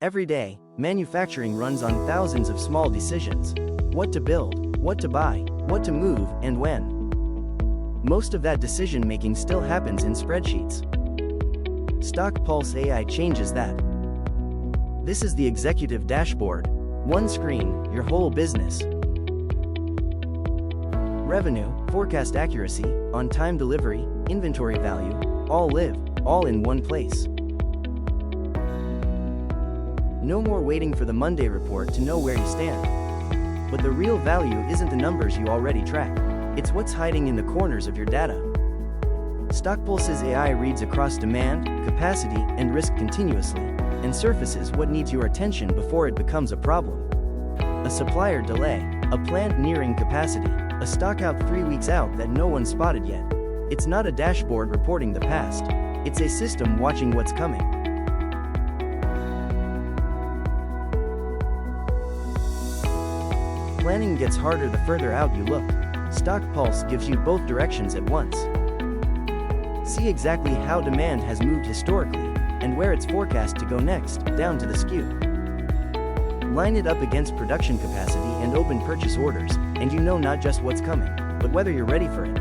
Every day, manufacturing runs on thousands of small decisions. What to build, what to buy, what to move, and when. Most of that decision-making still happens in spreadsheets. StockPulse AI changes that. This is the executive dashboard. One screen, your whole business. Revenue, forecast accuracy, on-time delivery, inventory value, all in one place. No more waiting for the Monday report to know where you stand. But the real value isn't the numbers you already track. It's what's hiding in the corners of your data. StockPulse's AI reads across demand, capacity, and risk continuously, and surfaces what needs your attention before it becomes a problem. A supplier delay, a plant nearing capacity, a stock out 3 weeks out that no one spotted yet. It's not a dashboard reporting the past. It's a system watching what's coming. Planning gets harder the further out you look. StockPulse gives you both directions at once. See exactly how demand has moved historically, and where it's forecast to go next, down to the SKU. Line it up against production capacity and open purchase orders, and you know not just what's coming, but whether you're ready for it.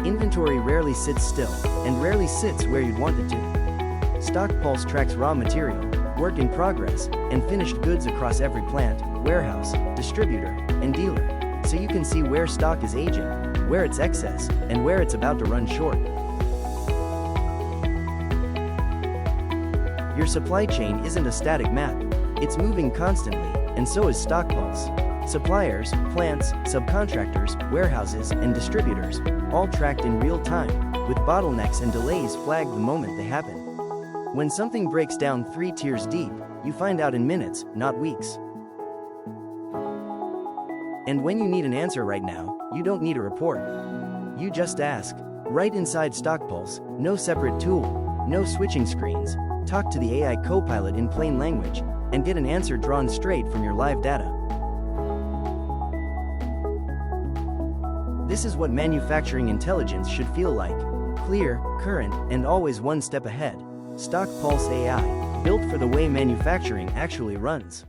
Inventory rarely sits still, and rarely sits where you'd want it to. StockPulse tracks raw material, work in progress, and finished goods across every plant, warehouse, distributor, and dealer, so you can see where stock is aging, where it's excess, and where it's about to run short. Your supply chain isn't a static map. It's moving constantly, and so is StockPulse. Suppliers, plants, subcontractors, warehouses, and distributors, all tracked in real time, with bottlenecks and delays flagged the moment they happen. When something breaks down 3 tiers deep, you find out in minutes, not weeks. And when you need an answer right now, you don't need a report. You just ask. Right inside StockPulse, no separate tool, no switching screens. Talk to the AI copilot in plain language, and get an answer drawn straight from your live data. This is what manufacturing intelligence should feel like. Clear, current, and always one step ahead. StockPulse AI, built for the way manufacturing actually runs.